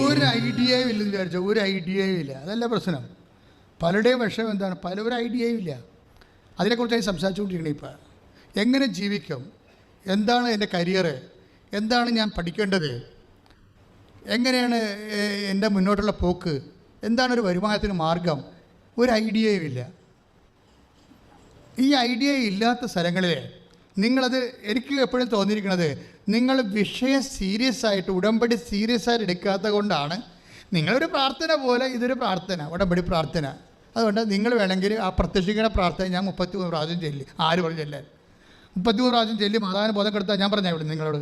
ഒരു ഐഡിയയും ഇല്ലെന്ന് വിചാരിച്ചോ, ഒരു ഐഡിയയും ഇല്ല. അതല്ല പ്രശ്നം. പലരുടെയും വിഷയം എന്താണ്? ഒരു ഐഡിയയും ഇല്ല. അതിനെക്കുറിച്ചാണ് സംസാരിച്ചുകൊണ്ടിരിക്കുന്നത്. ഇപ്പോൾ എങ്ങനെ ജീവിക്കും, എന്താണ് എൻ്റെ കരിയർ, എന്താണ് ഞാൻ പഠിക്കേണ്ടത്, എങ്ങനെയാണ് എൻ്റെ മുന്നോട്ടുള്ള പോക്ക്, എന്താണ് ഒരു വരുമാനത്തിന് മാർഗം, ഒരു ഐഡിയയും ഇല്ല. ഈ ഐഡിയ ഇല്ലാത്ത സ്ഥലങ്ങളിൽ നിങ്ങളത്, എനിക്ക് എപ്പോഴും തോന്നിയിരിക്കുന്നത്, നിങ്ങൾ വിഷയം സീരിയസ് ആയിട്ട്, ഉടമ്പടി സീരിയസ് ആയിട്ട് എടുക്കാത്ത കൊണ്ടാണ്. നിങ്ങളൊരു പ്രാർത്ഥന പോലെ ഇതൊരു പ്രാർത്ഥന, ഉടമ്പടി പ്രാർത്ഥന. അതുകൊണ്ട് നിങ്ങൾ വേണമെങ്കിൽ ആ പ്രത്യക്ഷിക്കുന്ന പ്രാർത്ഥന ഞാൻ 33 പ്രാവശ്യം ചൊല്ലി. ആര് പറഞ്ഞു ചെല്ലാൻ? 33 പ്രാവശ്യം ചൊല്ലി മാതാവിന് ബോധം കെടുത്താൽ ഞാൻ പറഞ്ഞാൽ ഇവിടെ നിങ്ങളോട്,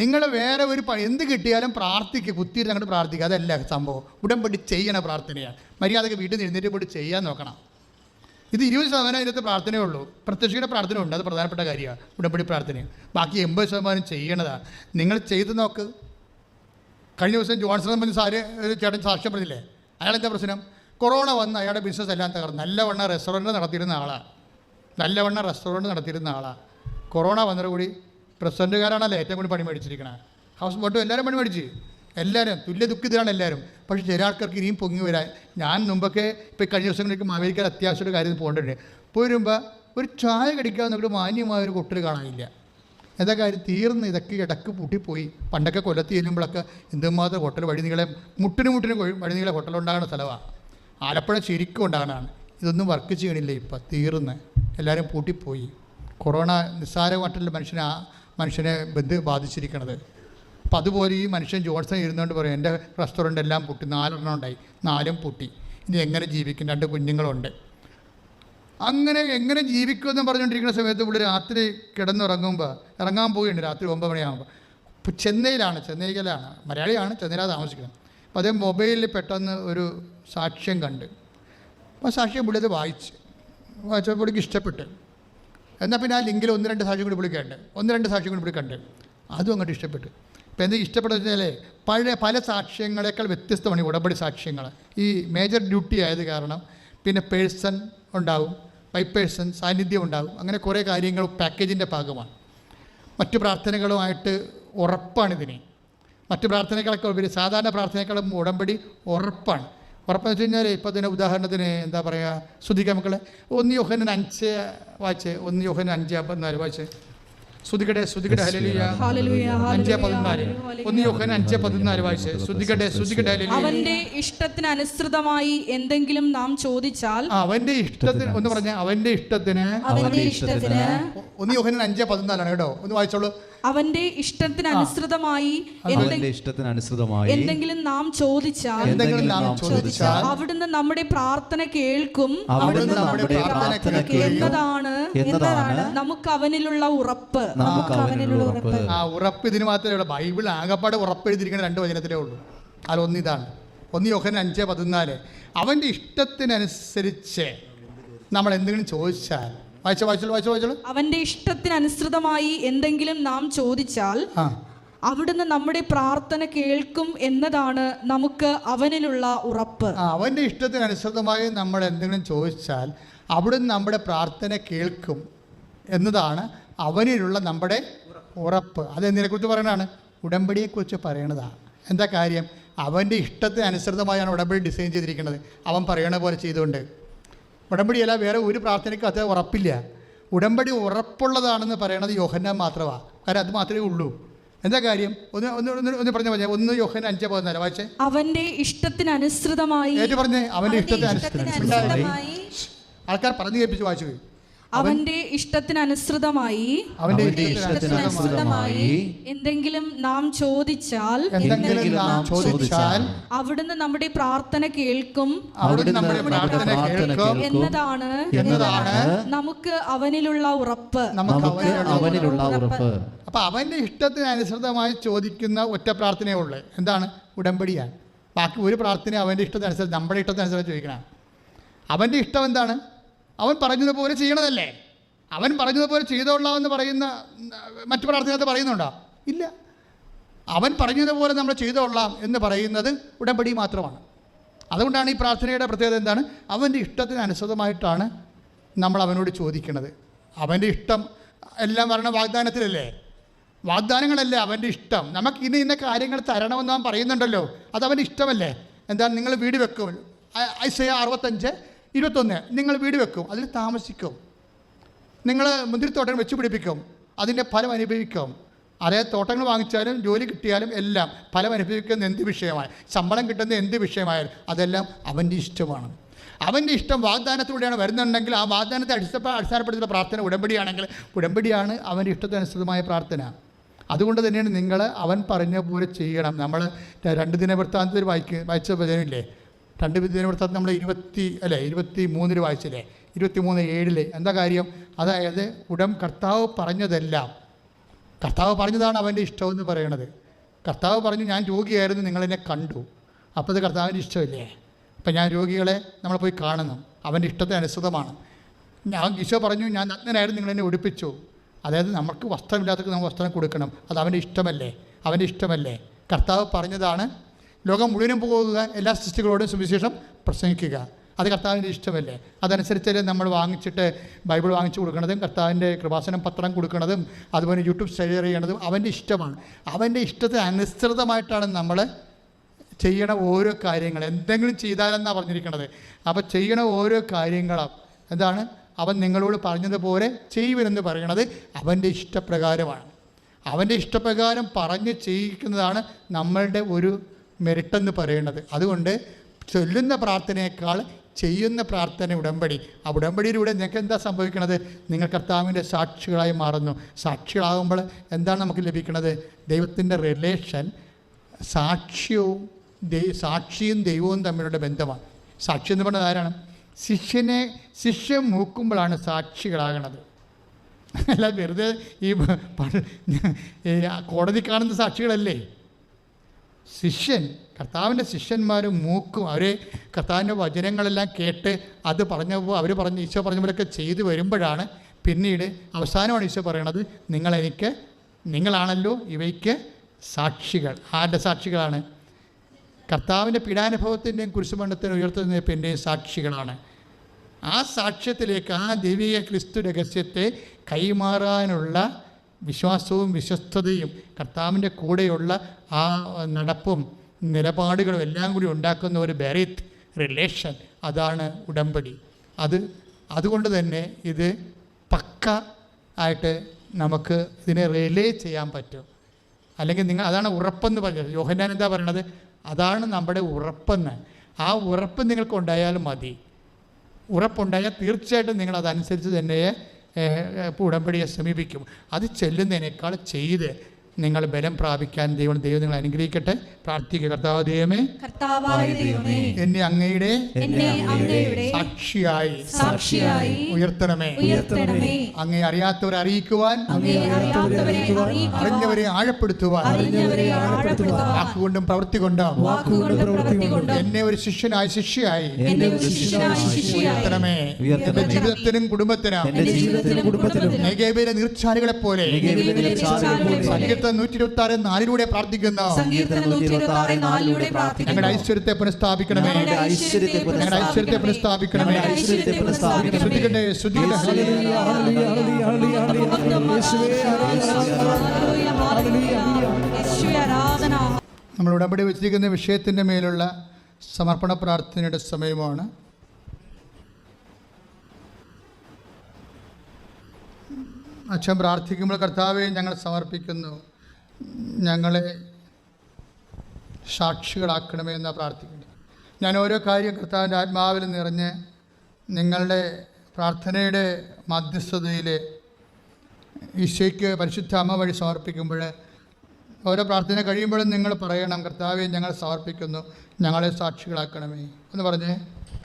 നിങ്ങൾ വേറെ ഒരു എന്ത് കിട്ടിയാലും പ്രാർത്ഥിക്കുക, കുത്തിയിട്ട് അങ്ങോട്ട് പ്രാർത്ഥിക്കുക. അതല്ല സംഭവം. ഉടമ്പടി ചെയ്യണ പ്രാർത്ഥനയാണ്. മര്യാദക്ക് വീട്ടിൽ നിന്ന് എഴുന്നേറ്റ് പോയിട്ട് ചെയ്യാൻ നോക്കണം. ഇത് 20% ഇതിനകത്ത് പ്രാർത്ഥനയേ ഉള്ളൂ. പ്രത്യക്ഷിക്കുന്ന പ്രാർത്ഥന ഉണ്ട്, അത് പ്രധാനപ്പെട്ട കാര്യമാണ്. ഉടമ്പടി പ്രാർത്ഥനയാണ്. ബാക്കി 80% ചെയ്യണതാണ്. നിങ്ങൾ ചെയ്ത് നോക്ക്. കഴിഞ്ഞ ദിവസം ജോൺസൺ പറഞ്ഞ ഒരു ചേട്ടൻ സാക്ഷ്യം പറഞ്ഞില്ലേ? അയാളെന്താ പ്രശ്നം? കൊറോണ വന്ന് അയാളുടെ ബിസിനസ് എല്ലാം തകർന്നു. നല്ലവണ്ണം റെസ്റ്റോറൻറ്റ് നടത്തിയിരുന്ന ആളാണ്. കൊറോണ വന്നതോടുകൂടി പ്രസിഡൻറ്റുകാരാണല്ലോ ഏറ്റവും കൂടി പണി മേടിച്ചിരിക്കണത്. ഹൗസ് ബോട്ടും എല്ലാവരും പണി മേടിച്ച്, എല്ലാവരും തുല്യ ദുഃഖിതരാണ് എല്ലാവരും. പക്ഷേ ചില ആൾക്കാർക്ക് ഇനിയും പൊങ്ങി വരാൻ. ഞാൻ മുമ്പൊക്കെ ഇപ്പോൾ കഴിഞ്ഞ ദിവസങ്ങളിലേക്ക് മാവേലിക്കാൻ അത്യാവശ്യം ഒരു കാര്യം പോകേണ്ടതുണ്ട്. പോയി വരുമ്പോൾ ഒരു ചായ കടിക്കാമെന്നൊരു മാന്യമായൊരു കൊട്ടൽ കാണാനില്ല. എന്താ കാര്യം? തീർന്ന് ഇതൊക്കെ ഇടക്ക് പൂട്ടിപ്പോയി. പണ്ടൊക്കെ കൊല്ലത്ത് ചെല്ലുമ്പോഴൊക്കെ എന്തുമാത്രം ഹോട്ടൽ വഴിനീളെ മുട്ടിന് വഴിനീളെ ഹോട്ടലുണ്ടാകുന്ന സ്ഥലമാണ്. ആലപ്പുഴ ശരിക്കും ഉണ്ടാകാനാണ്. ഇതൊന്നും വർക്ക് ചെയ്യണില്ല. ഇപ്പം തീർന്ന് എല്ലാവരും പൂട്ടിപ്പോയി. കൊറോണ നിസ്സാരമായിട്ടുള്ള മനുഷ്യനെ ബാധിച്ചിരിക്കണത്. അപ്പം അതുപോലെ ഈ മനുഷ്യൻ ജോൺസൺ ഇരുന്നുകൊണ്ട് പറയും, എൻ്റെ റെസ്റ്റോറൻ്റ് എല്ലാം പൊട്ടി, 4 ഉണ്ടായി, 4 പൊട്ടി. ഇനി എങ്ങനെ ജീവിക്കും? 2 കുഞ്ഞുങ്ങളുണ്ട്. അങ്ങനെ എങ്ങനെ ജീവിക്കുമെന്ന് പറഞ്ഞുകൊണ്ടിരിക്കുന്ന സമയത്ത് ഇവിടെ രാത്രി കിടന്നുറങ്ങുമ്പോൾ, ഇറങ്ങാൻ പോവുകയുണ്ട് രാത്രി 9 മണിയാകുമ്പോൾ. ഇപ്പോൾ ചെന്നൈയിലാണ്, മലയാളിയാണ്, ചെന്നൈയിലാണ് താമസിക്കുന്നത്. അപ്പോൾ അതേ മൊബൈലിൽ പെട്ടെന്ന് ഒരു സാക്ഷ്യം കണ്ട്. അപ്പോൾ സാക്ഷ്യം പുള്ളി അത് വായിച്ചപ്പോൾ പുള്ളിക്ക് ഇഷ്ടപ്പെട്ട്. എന്നാൽ പിന്നെ ആ ലിങ്കിൽ 1-2 സാക്ഷ്യം കൂടി പുള്ളി കണ്ട്. അതും അങ്ങോട്ട് ഇഷ്ടപ്പെട്ടു. ഇപ്പോൾ എന്തെങ്കിലും ഇഷ്ടപ്പെട്ടെന്ന് വെച്ചാൽ പല സാക്ഷ്യങ്ങളെക്കാൾ വ്യത്യസ്തമാണ് ഈ ഉടമ്പടി സാക്ഷ്യങ്ങൾ. ഈ മേജർ ഡ്യൂട്ടി ആയത് കാരണം പിന്നെ പേഴ്സൺ ഉണ്ടാവും, ബൈ പേഴ്സൺ സാന്നിധ്യം ഉണ്ടാവും. അങ്ങനെ കുറേ കാര്യങ്ങൾ പാക്കേജിൻ്റെ ഭാഗമാണ്. മറ്റു പ്രാർത്ഥനകളുമായിട്ട് ഉറപ്പാണിതിന്. മറ്റു പ്രാർത്ഥനകളൊക്കെ ഉപരി സാധാരണ പ്രാർത്ഥനകളും ഉടമ്പടി ഉറപ്പാണ്. ഉറപ്പെന്ന് വെച്ച് കഴിഞ്ഞാൽ ഇപ്പോൾ തന്നെ ഉദാഹരണത്തിന് എന്താ പറയുക, ശ്രുതിക്കാം മക്കളെ. 1 യോഹന്നാൻ 5 വായിച്ച്, 1 യോഹന്നാൻ 5:14 വായിച്ച്. ശ്രുതികടെ ഹല്ലേലൂയ 5:14. 1 യോഹന്നാൻ 5:14 വായിച്ച്. ശ്രുതികടെ ഹല്ലേലൂയ. അവന്റെ ഇഷ്ടത്തിന് അനുസൃതമായി എന്തെങ്കിലും നാം ചോദിച്ചാൽ, അവന്റെ ഇഷ്ടത്തിന് ഒന്ന് പറഞ്ഞ, അവന്റെ ഇഷ്ടത്തിന് 1 യോഹന്നാൻ 5:14 കേട്ടോ, ഒന്ന് വായിച്ചോളൂ. അവന്റെ ഇഷ്ടത്തിന് അനുസൃതമായി എന്തെങ്കിലും നാം ചോദിച്ചാൽ അവിടുന്ന് നമ്മുടെ പ്രാർത്ഥന കേൾക്കും എന്നതാണ് നമുക്ക് അവനിലുള്ള ഉറപ്പ്. ആ ഉറപ്പ് ഇതിന് മാത്രമേ ഉള്ളൂ. ബൈബിൾ ആകപ്പാടെ ഉറപ്പ് എഴുതിയിരിക്കുന്ന 2 വചനത്തിലേ ഉള്ളൂ. അതിലൊന്നിതാണ് 1 യോഹന്നാൻ 5:14. അവന്റെ ഇഷ്ടത്തിനനുസരിച്ച് നമ്മൾ എന്തെങ്കിലും ചോദിച്ചാൽ, വായിച്ചോളൂ. അവന്റെ ഇഷ്ടത്തിനനുസൃതമായി എന്തെങ്കിലും നാം ചോദിച്ചാൽ അവിടുന്ന് നമ്മുടെ പ്രാർത്ഥന കേൾക്കും എന്നതാണ് നമുക്ക് അവനിലുള്ള ഉറപ്പ്. അവന്റെ ഇഷ്ടത്തിനനുസൃതമായി നമ്മൾ എന്തെങ്കിലും ചോദിച്ചാൽ അവിടുന്ന് നമ്മുടെ പ്രാർത്ഥന കേൾക്കും എന്നതാണ് അവനിലുള്ള നമ്മുടെ ഉറപ്പ്. അതെന്തിനെക്കുറിച്ച് പറയണതാണ്? ഉടമ്പടിയെക്കുറിച്ച് പറയണതാണ്. എന്താ കാര്യം? അവൻ്റെ ഇഷ്ടത്തിനനുസൃതമായാണ് ഉടമ്പടി ഡിസൈൻ ചെയ്തിരിക്കുന്നത്. അവൻ പറയണ പോലെ ചെയ്തുകൊണ്ട്. ഉടമ്പടിയല്ല, വേറെ ഒരു പ്രാർത്ഥനയ്ക്കും അത് ഉറപ്പില്ല. ഉടമ്പടി ഉറപ്പുള്ളതാണെന്ന് പറയണത് യോഹന്നാൻ മാത്രമാണ്. കാരണം അത് മാത്രമേ ഉള്ളൂ. എന്താ കാര്യം? ഒന്ന് പറഞ്ഞ 1 യോഹന്നാൻ 5:14 വായിച്ചേ. അവന്റെ ഇഷ്ടത്തിനനുസൃതമായി. ഏറ്റു പറഞ്ഞേ, അവന്റെ ഇഷ്ടത്തിനനുസൃതമായി. ആൾക്കാർ പറഞ്ഞു കേൾപ്പിച്ച് വായിച്ചു. അവന്റെ ഇഷ്ടത്തിനനുസൃതമായി എന്തെങ്കിലും നാം ചോദിച്ചാൽ അവിടുന്ന് നമ്മുടെ പ്രാർത്ഥന കേൾക്കും എന്നതാണ് നമുക്ക് അവനിലുള്ള ഉറപ്പ്. അപ്പൊ അവന്റെ ഇഷ്ടത്തിനനുസൃതമായി ചോദിക്കുന്ന ഒറ്റ പ്രാർത്ഥനയേ ഉള്ളൂ. എന്താണ്? ഉടമ്പടിയാണ്. ബാക്കി ഒരു പ്രാർത്ഥന അവന്റെ ഇഷ്ടത്തിനനുസരിച്ച്, നമ്മുടെ ഇഷ്ടത്തിനനുസരിച്ച് ചോദിക്കണം. അവന്റെ ഇഷ്ടം എന്താണ്? അവൻ പറഞ്ഞതുപോലെ ചെയ്യണതല്ലേ. അവൻ പറഞ്ഞതുപോലെ ചെയ്തോളാമെന്ന് പറയുന്ന മറ്റു പ്രാർത്ഥനകത്ത് പറയുന്നുണ്ടോ? ഇല്ല. അവൻ പറഞ്ഞതുപോലെ നമ്മൾ ചെയ്തോളാം എന്ന് പറയുന്നത് ഉടമ്പടി മാത്രമാണ്. അതുകൊണ്ടാണ് ഈ പ്രാർത്ഥനയുടെ പ്രത്യേകത എന്താണ്? അവൻ്റെ ഇഷ്ടത്തിന് അനുസൃതമായിട്ടാണ് നമ്മൾ അവനോട് ചോദിക്കുന്നത്. അവൻ്റെ ഇഷ്ടം എല്ലാം വരണ വാഗ്ദാനത്തിലല്ലേ? വാഗ്ദാനങ്ങളല്ലേ അവൻ്റെ ഇഷ്ടം. നമുക്ക് ഇന്ന കാര്യങ്ങൾ തരണമെന്ന് അവൻ പറയുന്നുണ്ടല്ലോ, അത് അവൻ്റെ ഇഷ്ടമല്ലേ? എന്താണ്? നിങ്ങൾ വീട് വെക്കും. ഐസയ 65:21 നിങ്ങൾ വീട് വെക്കും, അതിൽ താമസിക്കും. നിങ്ങൾ മുന്തിരിത്തോട്ടം വെച്ച് പിടിപ്പിക്കും, അതിൻ്റെ ഫലം അനുഭവിക്കും. അതേ തോട്ടങ്ങൾ വാങ്ങിച്ചാലും ജോലി കിട്ടിയാലും എല്ലാം ഫലം അനുഭവിക്കുന്ന എന്ത് വിഷയമായി, ശമ്പളം കിട്ടുന്ന എന്ത് വിഷയമായാലും അതെല്ലാം അവൻ്റെ ഇഷ്ടമാണ്. അവൻ്റെ ഇഷ്ടം വാഗ്ദാനത്തിലൂടെയാണ് വരുന്നുണ്ടെങ്കിൽ ആ വാഗ്ദാനത്തെ അടിസ്ഥാനപ്പെടുത്തിയുള്ള പ്രാർത്ഥന ഉടമ്പടിയാണെങ്കിൽ ഉടമ്പടിയാണ് അവൻ്റെ ഇഷ്ടത്തിനനുസൃതമായ പ്രാർത്ഥന. അതുകൊണ്ട് തന്നെയാണ് നിങ്ങൾ അവൻ പറഞ്ഞ പോലെ ചെയ്യണം. നമ്മൾ 2 ദിനവൃത്താന്തത്തിൽ വായിച്ച വചനമില്ലേ? 2 ദിനവൃത്താന്തം നമ്മൾ 23 വായിച്ചില്ലേ? 23:7 എന്താ കാര്യം? അതായത് കർത്താവ് പറഞ്ഞതാണ് അവൻ്റെ ഇഷ്ടമെന്ന് പറയണത്. കർത്താവ് പറഞ്ഞു, ഞാൻ രോഗിയായിരുന്നു, നിങ്ങളെന്നെ കണ്ടു. അപ്പോൾ അത് കർത്താവിൻ്റെ ഇഷ്ടമില്ലേ? അപ്പം ഞാൻ രോഗികളെ നമ്മൾ പോയി കാണുന്നു, അവൻ്റെ ഇഷ്ടത്തിന് അനുസൃതമാണ്. ഈശോ പറഞ്ഞു, ഞാൻ നഗ്നനായിരുന്നു, നിങ്ങളെന്നെ ഉടുപ്പിച്ചു. അതായത് നമുക്ക് വസ്ത്രമില്ലാത്തവർക്ക് നമ്മൾ വസ്ത്രം കൊടുക്കണം, അത് അവൻ്റെ ഇഷ്ടമല്ലേ? കർത്താവ് പറഞ്ഞതാണ്. ലോകം മുഴുവനും പോകുക, എല്ലാ സൃഷ്ടികളോടും സുവിശേഷം പ്രസംഗിക്കുക, അത് കർത്താവിൻ്റെ ഇഷ്ടമല്ലേ? അതനുസരിച്ചല്ലേ നമ്മൾ ബൈബിൾ വാങ്ങിച്ചു കൊടുക്കുന്നതും കർത്താവിൻ്റെ കൃപാസനം പത്രം കൊടുക്കുന്നതും അതുപോലെ യൂട്യൂബ് ഷെയർ ചെയ്യണതും അവൻ്റെ ഇഷ്ടമാണ്. അവൻ്റെ ഇഷ്ടത്തിന് അനുസൃതമായിട്ടാണ് നമ്മൾ ചെയ്യണ ഓരോ കാര്യങ്ങൾ. എന്തെങ്കിലും ചെയ്താലെന്നാണ് പറഞ്ഞിരിക്കുന്നത്. അപ്പോൾ ചെയ്യണ ഓരോ കാര്യങ്ങളും എന്താണ്? അവൻ നിങ്ങളോട് പറഞ്ഞതുപോലെ ചെയ്യുവനെന്ന് പറയണത് അവൻ്റെ ഇഷ്ടപ്രകാരമാണ്. അവൻ്റെ ഇഷ്ടപ്രകാരം പറഞ്ഞ് ചെയ്യിക്കുന്നതാണ് നമ്മളുടെ ഒരു മെറിട്ടെന്ന് പറയുന്നത്. അതുകൊണ്ട് ചൊല്ലുന്ന പ്രാർത്ഥനയേക്കാൾ ചെയ്യുന്ന പ്രാർത്ഥന ഉടമ്പടി. ആ ഉടമ്പടിയിലൂടെ നിങ്ങൾക്ക് എന്താ സംഭവിക്കുന്നത്? നിങ്ങൾ കർത്താവിൻ്റെ സാക്ഷികളായി മാറുന്നു. സാക്ഷികളാകുമ്പോൾ എന്താണ് നമുക്ക് ലഭിക്കുന്നത്? ദൈവത്തിൻ്റെ റിലേഷൻ. സാക്ഷിയും ദൈവവും തമ്മിലുള്ള ബന്ധമാണ്. സാക്ഷി എന്ന് പറഞ്ഞത് ആരാണ്? ശിഷ്യൻ മൂക്കുമ്പോഴാണ് സാക്ഷികളാകണത്. അല്ല വെറുതെ ഈ കോടതി കാണുന്ന സാക്ഷികളല്ലേ. കർത്താവിൻ്റെ ശിഷ്യന്മാർ മൂക്കും. അവർ കർത്താവിൻ്റെ വചനങ്ങളെല്ലാം കേട്ട് അത് പറഞ്ഞപ്പോൾ ഈശോ പറഞ്ഞ പോലെയൊക്കെ ചെയ്തു വരുമ്പോഴാണ് പിന്നീട് അവസാനമാണ് ഈശോ പറയണത്, നിങ്ങളാണല്ലോ ഇവയ്ക്ക് സാക്ഷികൾ. ആരുടെ സാക്ഷികളാണ്? കർത്താവിൻ്റെ പീഡാനുഭവത്തിൻ്റെയും കുരിശുമരണത്തിനും ഉയർത്തുന്നതിൻ്റെയും സാക്ഷികളാണ്. ആ സാക്ഷ്യത്തിലേക്ക്, ആ ദൈവിക ക്രിസ്തു രഹസ്യത്തെ കൈമാറാനുള്ള വിശ്വാസവും വിശ്വസ്തതയും കർത്താവിൻ്റെ കൂടെയുള്ള ആ നടപ്പും നിലപാടുകളും എല്ലാം കൂടി ഉണ്ടാക്കുന്ന ഒരു ബെറിത്ത് റിലേഷൻ, അതാണ് ഉടമ്പടി. അതുകൊണ്ട് തന്നെ ഇത് പക്ക ആയിട്ട് നമുക്ക് ഇതിനെ റിലേ ചെയ്യാൻ പറ്റും. അല്ലെങ്കിൽ അതാണ് ഉറപ്പെന്ന് പറഞ്ഞത്. യോഹന്നാൻ എന്താ പറയണത്? അതാണ് നമ്മുടെ ഉറപ്പെന്ന്. ആ ഉറപ്പ് നിങ്ങൾക്കുണ്ടായാലും മതി. ഉറപ്പുണ്ടായാൽ തീർച്ചയായിട്ടും നിങ്ങൾ അതനുസരിച്ച് തന്നെ ഉടമ്പടിയെ സമീപിക്കും. അത് ചെല്ലുന്നതിനേക്കാൾ ചെയ്ത് നിങ്ങൾ ബലം പ്രാപിക്കാൻ ദൈവം നിങ്ങൾ അനുഗ്രഹിക്കട്ടെ. പ്രാർത്ഥിക്കുക. കർത്താവ് ദൈവമേ, എന്നെ അങ്ങയുടെ സാക്ഷിയായി ഉയർത്തണമേ. അങ്ങയെ അറിയാത്തവരെ അറിയിക്കുവാൻ, അറിഞ്ഞവരെ ആഴപ്പെടുത്തുവാൻ വാക്കുകൊണ്ടും പ്രവൃത്തി കൊണ്ടും എന്നെ ഒരു ശിഷ്യയായി ഉയർത്തണമേ. എന്റെ ജീവിതത്തിനും കുടുംബത്തിനും നീർച്ചാലുകളെ പോലെ 126:4 പ്രാർത്ഥിക്കുന്നു. ഞങ്ങളുടെ ഐശ്വര്യത്തെ പുനഃസ്ഥാപിക്കണമേ. ഞങ്ങളുടെ ഐശ്വര്യത്തെ പുനഃസ്ഥാപിക്കണമേ. നമ്മൾ ഉടമ്പടി വെച്ചിരിക്കുന്ന വിഷയത്തിൻ്റെ മേലുള്ള സമർപ്പണ പ്രാർത്ഥനയുടെ സമയമാണ്. അച്ഛൻ പ്രാർത്ഥിക്കുമ്പോൾ, കർത്താവെ ഞങ്ങൾ സമർപ്പിക്കുന്നു, ഞങ്ങളെ സാക്ഷികളാക്കണമേ എന്നാണ് പ്രാർത്ഥിക്കുന്നത്. ഞാൻ ഓരോ കാര്യം കർത്താവിൻ്റെ ആത്മാവിൽ നിറഞ്ഞ് നിങ്ങളുടെ പ്രാർത്ഥനയുടെ മധ്യസ്ഥതയിൽ ഈശോയ്ക്ക് പരിശുദ്ധ അമ്മ വഴി സമർപ്പിക്കുമ്പോൾ, ഓരോ പ്രാർത്ഥന കഴിയുമ്പോഴും നിങ്ങൾ പറയണം, കർത്താവെ ഞങ്ങൾ സമർപ്പിക്കുന്നു, ഞങ്ങളെ സാക്ഷികളാക്കണമേ എന്ന് പറഞ്ഞേ.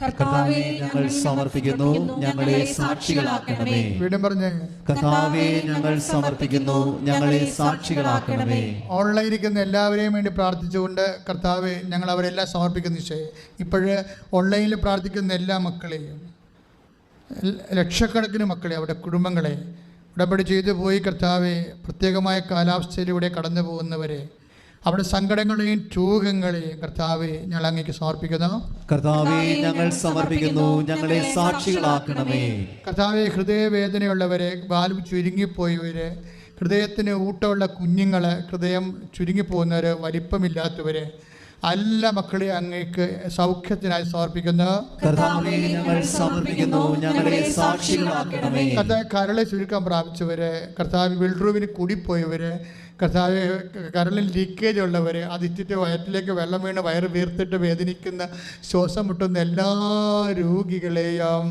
കർത്താവേ ഞങ്ങൾ സമർപ്പിക്കുന്നു, ഞങ്ങളെ സാക്ഷികളാക്കണമേ. വീണ്ടും പറഞ്ഞേ. കർത്താവേ ഞങ്ങൾ സമർപ്പിക്കുന്നു, ഞങ്ങളെ സാക്ഷികളാക്കണമേ. ഓൺലൈനിരിക്കുന്ന എല്ലാവരെയും വേണ്ടി പ്രാർത്ഥിച്ചുകൊണ്ട്, കർത്താവെ ഞങ്ങൾ അവരെല്ലാം സമർപ്പിക്കുന്നു. ഇപ്പോഴ് ഓൺലൈനിൽ പ്രാർത്ഥിക്കുന്ന എല്ലാ മക്കളെയും, ലക്ഷക്കണക്കിന് മക്കളെ, അവരുടെ കുടുംബങ്ങളെ ഉടമ്പടി ചെയ്തു പോയി കർത്താവെ പ്രത്യേകമായ കാലാവസ്ഥയിലൂടെ കടന്നു പോകുന്നവരെ, അവിടെ സങ്കടങ്ങളെയും രോഗങ്ങളെയും കർത്താവെ ഞങ്ങൾ അങ്ങേക്ക് സമർപ്പിക്കുന്നു. കർത്താവേ, ഞങ്ങൾ സമർപ്പിക്കുന്നു. ഞങ്ങളെ സാക്ഷികളാക്കണമേ. കർത്താവെ, ഹൃദയവേദനയുള്ളവരെ, ബാലും ചുരുങ്ങിപ്പോയവരെ, ഹൃദയത്തിന് ഊട്ടമുള്ള കുഞ്ഞുങ്ങൾ, ഹൃദയം ചുരുങ്ങിപ്പോകുന്നവർ, വലിപ്പമില്ലാത്തവർ, എല്ലാ മക്കളെയും അങ്ങേക്ക് സൗഖ്യത്തിനായി സമർപ്പിക്കുന്നു. കർത്താവേ, ഞങ്ങൾ സമർപ്പിക്കുന്നു. ഞങ്ങളെ സാക്ഷികളാക്കണമേ. കർത്താവ്, കരളെ ചുരുക്കം പ്രാപിച്ചവര്, കർത്താവ് വെൽറൂവിന് കൂടിപ്പോയവര്, കർത്താവ് കരളിൽ ലീക്കേജ് ഉള്ളവർ, അതിച്ചിട്ട് വയറ്റിലേക്ക് വെള്ളം വീണ് വയറ് വീർത്തിട്ട് വേദനിക്കുന്ന, ശ്വാസം മുട്ടുന്ന എല്ലാ രോഗികളെയും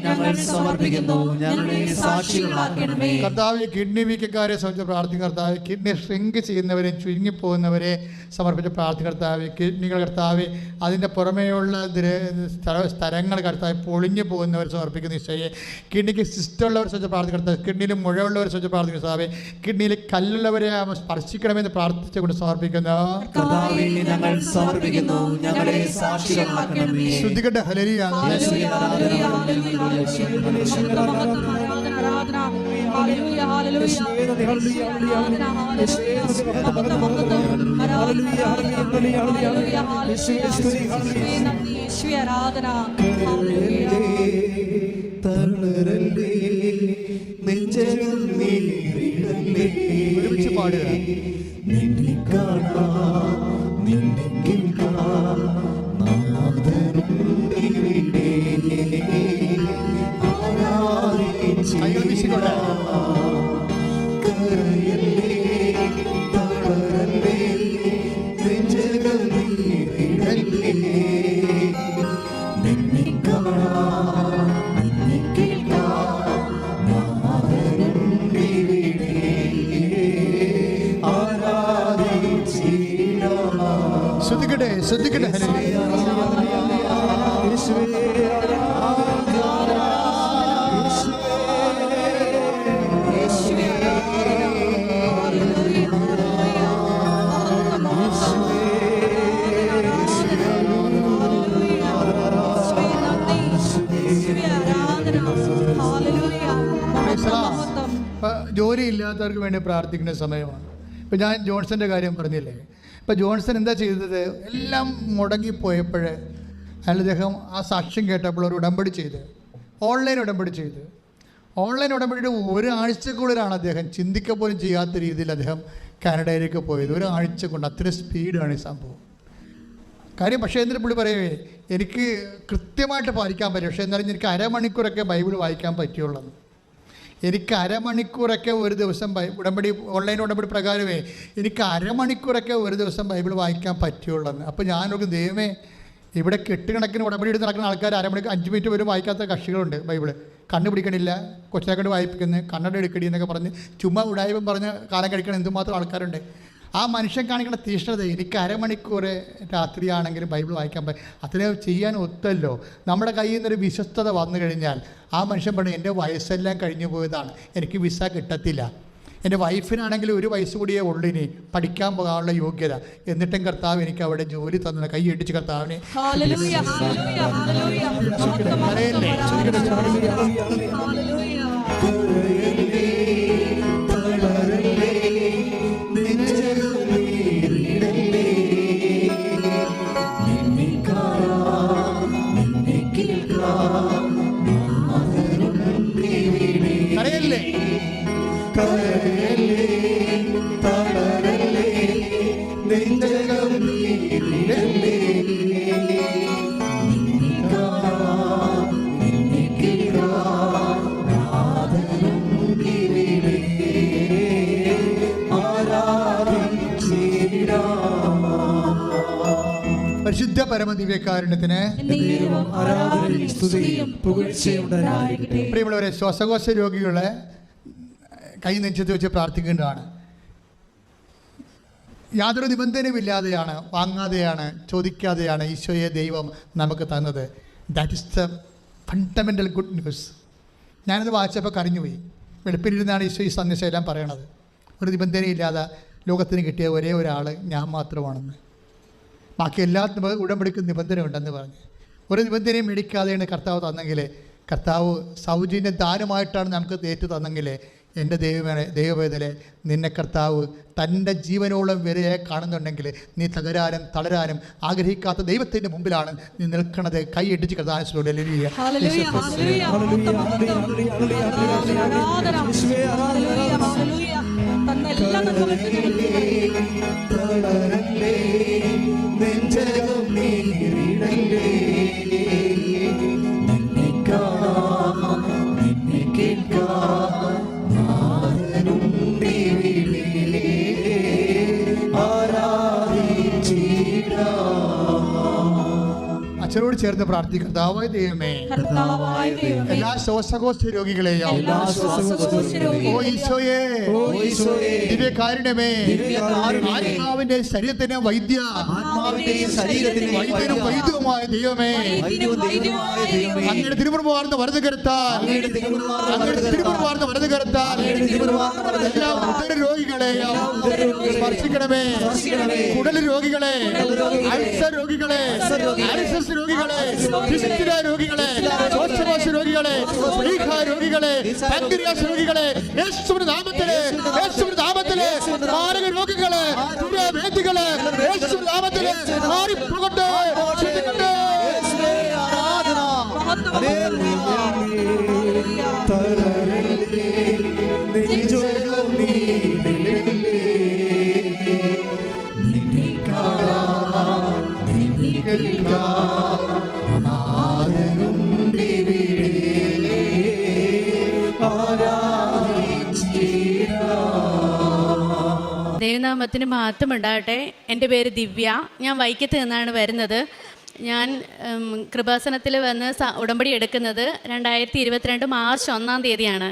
ഞങ്ങൾ സമർപ്പിക്കുന്നു. ഞങ്ങളെ സാക്ഷികളാക്കണമേ. കർത്താവ്, കിഡ്നി വീക്കക്കാരെ സംബന്ധിച്ച് പ്രാർത്ഥിക്കും. കർത്താവ്, കിഡ്നി ഷ്രിങ്ക് ചെയ്യുന്നവരെ, ചുരുങ്ങിപ്പോകുന്നവരെ സമർപ്പിച്ച് പ്രാർത്ഥിക്കും. കർത്താവ്, കിഡ്നികൾ കർത്താവ്, അതിൻ്റെ പുറമേയുള്ള സ്ഥലങ്ങൾ കർത്താവ് പൊളിഞ്ഞു പോകുന്നവർ സമർപ്പിക്കുന്ന ഈശോയെ. കിഡ്നിക്ക് സിസ്റ്റുള്ളവർ സംബന്ധിച്ച് പ്രാർത്ഥിക്കും. കർത്താവ്, കിഡ്നിയിൽ മുഴയുള്ളവർ സംബന്ധിച്ച് പ്രാർത്ഥിക്കും. കർത്താവ്, കിഡ്നിയിൽ കല്ലുള്ളവരെ സ്പർശിക്കണമെന്ന് പ്രാർത്ഥിച്ചുകൊണ്ട് സമർപ്പിക്കുന്നു. ഞങ്ങൾ സമർപ്പിക്കുന്നു. ഞങ്ങളെ സാക്ഷികളാക്കണമേ. ശ്രദ്ധിക്കട്ടെ. ഹല്ലേലൂയ. ഒരുമിച്ച് പാടുക. നിന്നെ കാണാം, നിന്നെ കേൾക്കാം, നാഥനുണ്ടിവിടെ. കൈകൾ വീശിക്കൊണ്ട് കരയല്ലേ, തളരല്ലേ, നെഞ്ചകം നീറിടല്ലേ. നിന്നെ കാണാം, നിന്നെ കേൾക്കാം, നാഥനുണ്ടിവിടെ. ശ്രദ്ധിക്കട്ടെ. ശ്രദ്ധിക്കട്ടെ. ജോലി ഇല്ലാത്തവർക്ക് വേണ്ടി പ്രാർത്ഥിക്കുന്ന സമയമാണ്. ഇപ്പം ഞാൻ ജോൺസൻ്റെ കാര്യം പറഞ്ഞില്ലേ. ഇപ്പം ജോൺസൺ എന്താ ചെയ്തത്? എല്ലാം മുടങ്ങിപ്പോയപ്പോൾ അദ്ദേഹം ആ സാക്ഷ്യം കേട്ടപ്പോൾ ഒരു ഉടമ്പടി ചെയ്ത്, ഓൺലൈൻ ഉടമ്പടി ചെയ്ത്, ഓൺലൈൻ ഉടമ്പടിയുടെ ഒരാഴ്ചക്കുള്ളിലാണ് അദ്ദേഹം ചിന്തിക്കുക പോലും ചെയ്യാത്ത രീതിയിൽ അദ്ദേഹം കാനഡയിലേക്ക് പോയത്. ഒരാഴ്ച കൊണ്ട്. അത്രയും സ്പീഡാണ് ഈ സംഭവം കാര്യം. പക്ഷേ എന്നിട്ട് പുള്ളി പറയുവേ, എനിക്ക് കൃത്യമായിട്ട് പാലിക്കാൻ പറ്റും, പക്ഷേ എന്നാലും എനിക്ക് അരമണിക്കൂറൊക്കെ ബൈബിൾ വായിക്കാൻ പറ്റുള്ളൂ. എനിക്ക് അരമണിക്കൂറൊക്കെ ഒരു ദിവസം ഉടമ്പടി, ഓൺലൈൻ ഉടമ്പടി പ്രകാരമേ എനിക്ക് അരമണിക്കൂറൊക്കെ ഒരു ദിവസം ബൈബിൾ വായിക്കാൻ പറ്റുള്ളൂ. അപ്പോൾ ഞാനൊക്കെ ദൈവമേ, ഇവിടെ കെട്ടുകണക്കിന് ഉടമ്പടി എടുത്ത് നടക്കുന്ന ആൾക്കാർ അരമണിക്കൂർ 5 മിനിറ്റ് പോലും വായിക്കാത്ത കക്ഷികളുണ്ട്. ബൈബിള് കണ്ടുപിടിക്കണില്ല, കൊച്ചിനെ കൊണ്ട് വായിപ്പിക്കുന്നത്, കണ്ണട എടുക്കടി എന്നൊക്കെ പറഞ്ഞ് ചുമ്മാ ഉടായ്പം പറഞ്ഞ് കാലം കഴിക്കണം എന്തുമാത്രം ആൾക്കാരുണ്ട്. ആ മനുഷ്യൻ കാണിക്കുന്ന തീഷ്ണത, എനിക്ക് അരമണിക്കൂർ രാത്രിയാണെങ്കിലും ബൈബിൾ വായിക്കാൻ അത്രയും ചെയ്യാൻ ഒത്തല്ലോ. നമ്മുടെ കയ്യിൽ നിന്നൊരു വിശ്വസ്തത വന്നു കഴിഞ്ഞാൽ ആ മനുഷ്യൻ പറഞ്ഞു, എൻ്റെ വയസ്സെല്ലാം കഴിഞ്ഞു പോയതാണ്, എനിക്ക് വിസ കിട്ടത്തില്ല. എൻ്റെ വൈഫിനാണെങ്കിൽ 1 വയസ്സ് കൂടിയേ ഉള്ളൂ ഇനി പഠിക്കാൻ പോകാനുള്ള യോഗ്യത. എന്നിട്ടും കർത്താവ് എനിക്ക് അവിടെ ജോലി തന്നത്. കൈ ഇടിച്ച് കർത്താവിനെ പരിശുദ്ധ പരമദിവ്യകാരുണ്യത്തിന് പ്രിയമുള്ളവരെ, ശ്വാസകോശ രോഗികളെ കൈ നെഞ്ചത്ത് വെച്ച് പ്രാർത്ഥിക്കേണ്ടതാണ്. യാതൊരു നിബന്ധനയുമില്ലാതെയാണ്, വാങ്ങാതെയാണ്, ചോദിക്കാതെയാണ് ഈശോയെ ദൈവം നമുക്ക് തന്നത്. That is the fundamental good news. ഞാനത് വായിച്ചപ്പോൾ കരഞ്ഞുപോയി. വെളുപ്പിലിരുന്നാണ് ഈശോ ഈ സന്ദേശം എല്ലാം പറയണത്. ഒരു നിബന്ധനയില്ലാതെ ലോകത്തിന് കിട്ടിയ ഒരേ ഒരാൾ ഞാൻ മാത്രമാണെന്ന്. ബാക്കി എല്ലാ ഉടമ്പടിക്കും നിബന്ധന ഉണ്ടെന്ന് പറഞ്ഞ് ഒരു നിബന്ധനയും മേടിക്കാതെയാണ് കർത്താവ് തന്നെങ്കിൽ, കർത്താവ് സൗജന്യ ദാനമായിട്ടാണ് നമുക്ക് ഏറ്റു തന്നെങ്കിൽ എൻ്റെ ദൈവവേദലെ നിന്നെ കർത്താവ് തൻ്റെ ജീവനോളം വരെ കാണുന്നുണ്ടെങ്കിൽ നീ തകരാനും തളരാനും ആഗ്രഹിക്കാത്ത ദൈവത്തിൻ്റെ മുമ്പിലാണ് നീ നിൽക്കുന്നത്. കൈ ഇടിച്ച് കർത്താവിനോട് ഹല്ലേലൂയ, ഹല്ലേലൂയ, മഹത്വം, ആരാധന, ഹല്ലേലൂയ, ഹല്ലേലൂയ. തന്നെല്ലാം തളരല്ലേ, നെഞ്ചകം നീറിടല്ലേ, നിന്നെ കാണാൻ നിന്നെ കേൾക്കാൻ നാഥനുണ്ടിവിടെ, ആരാധിച്ചിടാം. അച്ഛനോട് ചേർന്ന് പ്രാർത്ഥിക്കുക. കർത്താവായ ദൈവമേ, കർത്താവായ ദൈവമേ, എല്ലാ ശ്വാസകോശ രോഗികളെയും എല്ലാ ശ്വാസകോശ ഓ രോഗികളെയും ഈശോയെ, ദിവ്യകാരുണ്യമേ, ആത്മാവിന്റെ ശരീരത്തിന് വൈദ്യ, ആത്മാവിന്റെയും ശരീരത്തിന്റെയും വൈദ്യനും വൈദ്യവുമായ ദൈവമേ, അങ്ങയുടെ തിരുമുറുമാർന്ന് വലത് കരുത്താൽ, അങ്ങയുടെ തിരുമുറുമാർന്ന് വലത് കരുത്താൽ എല്ലാ ഉദര രോഗികളെയും സ്പർശിക്കണമേ. കുടൽ രോഗികളെ, അൾസർ രോഗികളെ, ആർഎസ്എസ് രോഗികളെ, ഫിസിക്കൽ രോഗികളെ, ശ്വാസകോശ രോഗികളെ, സ്ത്രീഖ രോഗികളെ, പാൻക്രിയാസ് രോഗികളെ, യേശുവിന്റെ നാമത്തില്, യേശുവിന്റെ നാമത്തില് മാരക രോഗികളെ, ദുരാവേദികളെ യേശുവിന്റെ നാമത്തില് മാറിപ്പോകട്ടെ. തളരല്ലേ, നെഞ്ചകം നീറിടല്ലേ, നിന്നെ കാണാൻ നിന്നെ കേൾക്കാൻ നാഥനുണ്ടിവിടെ, ആരാധിച്ചിടാം. ദൈവനാമത്തിന് മഹത്വം ഉണ്ടാകട്ടെ. എൻ്റെ പേര് ദിവ്യ. ഞാൻ വൈക്കത്ത് നിന്നാണ് വരുന്നത്. ഞാൻ കൃപാസനത്തിൽ വന്ന് ഉടമ്പടി എടുക്കുന്നത് 2022 മാർച്ച് 1-ാം തീയതിയാണ്.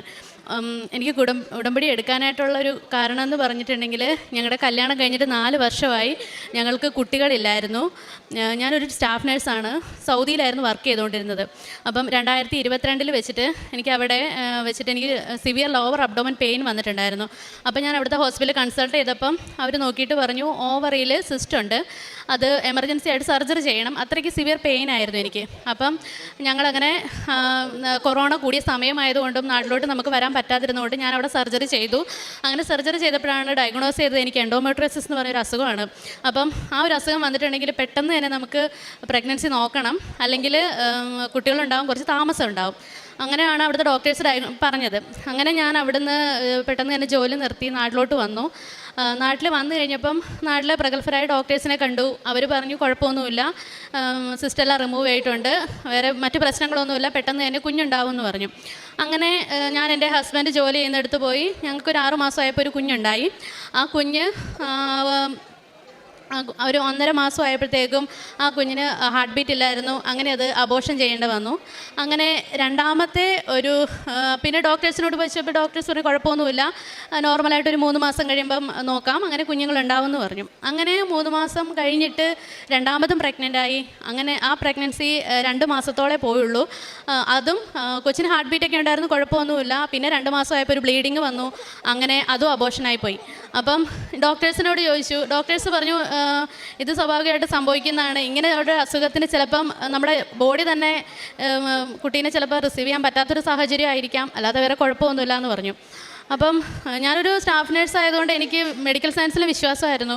എനിക്ക് ഉടമ്പടി എടുക്കാനായിട്ടുള്ളൊരു കാരണം എന്ന് പറഞ്ഞിട്ടുണ്ടെങ്കിൽ, ഞങ്ങളുടെ കല്യാണം കഴിഞ്ഞിട്ട് 4 വർഷമായി. ഞങ്ങൾക്ക് കുട്ടികളില്ലായിരുന്നു. ഞാനൊരു സ്റ്റാഫ് നേഴ്സാണ്. സൗദിയിലായിരുന്നു വർക്ക് ചെയ്തുകൊണ്ടിരുന്നത്. അപ്പം 2022 വെച്ചിട്ട് എനിക്ക് സിവിയർ ലോവർ അബ്ഡോമൻ പെയിൻ വന്നിട്ടുണ്ടായിരുന്നു. അപ്പം ഞാൻ അവിടുത്തെ ഹോസ്പിറ്റലിൽ കൺസൾട്ട് ചെയ്തപ്പം അവർ നോക്കിയിട്ട് പറഞ്ഞു, ഓവറിയിൽ സിസ്റ്റ് ഉണ്ട്, അത് എമർജൻസി ആയിട്ട് സർജറി ചെയ്യണം. അത്രയ്ക്ക് സിവിയർ പെയിൻ ആയിരുന്നു എനിക്ക്. അപ്പം ഞങ്ങളങ്ങനെ കൊറോണ കൂടിയ സമയമായതുകൊണ്ടും നാട്ടിലോട്ട് നമുക്ക് വരാൻ പറ്റാതിരുന്നതുകൊണ്ട് ഞാൻ അവിടെ സർജറി ചെയ്തു. അങ്ങനെ സർജറി ചെയ്തപ്പോഴാണ് ഡയഗ്നോസ് ചെയ്തത് എനിക്ക് എൻഡോമെട്രിയോസിസ് എന്ന് പറയുന്നൊരു അസുഖമാണ്. അപ്പം ആ ഒരു അസുഖം വന്നിട്ടുണ്ടെങ്കിൽ പെട്ടെന്ന് തന്നെ നമുക്ക് പ്രഗ്നൻസി നോക്കണം, അല്ലെങ്കിൽ കുട്ടികളുണ്ടാവും, കുറച്ച് താമസം ഉണ്ടാവും. അങ്ങനെയാണ് അവിടുത്തെ ഡോക്ടേഴ്സ് പറഞ്ഞത്. അങ്ങനെ ഞാൻ അവിടുന്ന് പെട്ടെന്ന് തന്നെ ജോലി നിർത്തി നാട്ടിലോട്ട് വന്നു. നാട്ടിൽ വന്നു കഴിഞ്ഞപ്പം നാട്ടിലെ പ്രഗത്ഭരായ ഡോക്ടേഴ്സിനെ കണ്ടു. അവർ പറഞ്ഞു കുഴപ്പമൊന്നുമില്ല, സിസ്റ്റെല്ലാം റിമൂവ് ചെയ്തിട്ടുണ്ട്, വേറെ മറ്റ് പ്രശ്നങ്ങളൊന്നുമില്ല, പെട്ടെന്ന് തന്നെ കുഞ്ഞുണ്ടാവും എന്ന് പറഞ്ഞു. അങ്ങനെ ഞാൻ എൻ്റെ ഹസ്ബൻഡ് ജോലി ചെയ്യുന്നിടത്ത് പോയി. ഞങ്ങൾക്കൊരു 6 മാസമായപ്പോൾ ഒരു കുഞ്ഞുണ്ടായി. ആ കുഞ്ഞ് ഒരു 1.5 മാസം ആയപ്പോഴത്തേക്കും ആ കുഞ്ഞിന് ഹാർട്ട് ബീറ്റ് ഇല്ലായിരുന്നു. അങ്ങനെ അത് അബോർഷൻ ചെയ്യേണ്ടി വന്നു. അങ്ങനെ രണ്ടാമത്തെ പിന്നെ ഡോക്ടേഴ്സിനോട് ചോദിച്ചപ്പോൾ ഡോക്ടേഴ്സ് പറഞ്ഞു കുഴപ്പമൊന്നുമില്ല, നോർമലായിട്ടൊരു 3 മാസം കഴിയുമ്പം നോക്കാം, അങ്ങനെ കുഞ്ഞുങ്ങളുണ്ടാവുമെന്ന് പറഞ്ഞു. അങ്ങനെ 3 മാസം കഴിഞ്ഞിട്ട് രണ്ടാമതും പ്രഗ്നൻ്റായി. അങ്ങനെ ആ പ്രഗ്നൻസി 2 മാസത്തോളെ പോയുള്ളൂ. അതും കൊച്ചിന് ഹാർട്ട് ബീറ്റൊക്കെ ഉണ്ടായിരുന്നു, കുഴപ്പമൊന്നുമില്ല. പിന്നെ 2 മാസമായപ്പോൾ ഒരു ബ്ലീഡിങ് വന്നു. അങ്ങനെ അതും അബോർഷനായി പോയി. അപ്പം ഡോക്ടേഴ്സിനോട് ചോദിച്ചു. ഡോക്ടേഴ്സ് പറഞ്ഞു ഇത് സ്വാഭാവികമായിട്ട് സംഭവിക്കുന്നതാണ്. ഇങ്ങനെ ഒരു അസുഖത്തിന് ചിലപ്പം നമ്മുടെ ബോഡി തന്നെ കുട്ടീനെ ചിലപ്പോൾ റിസീവ് ചെയ്യാൻ പറ്റാത്തൊരു സാഹചര്യം ആയിരിക്കാം, അല്ലാതെ വേറെ കുഴപ്പമൊന്നുമില്ല എന്ന് പറഞ്ഞു. അപ്പം ഞാനൊരു സ്റ്റാഫ് നേഴ്സ് ആയതുകൊണ്ട് എനിക്ക് മെഡിക്കൽ സയൻസിൽ വിശ്വാസമായിരുന്നു.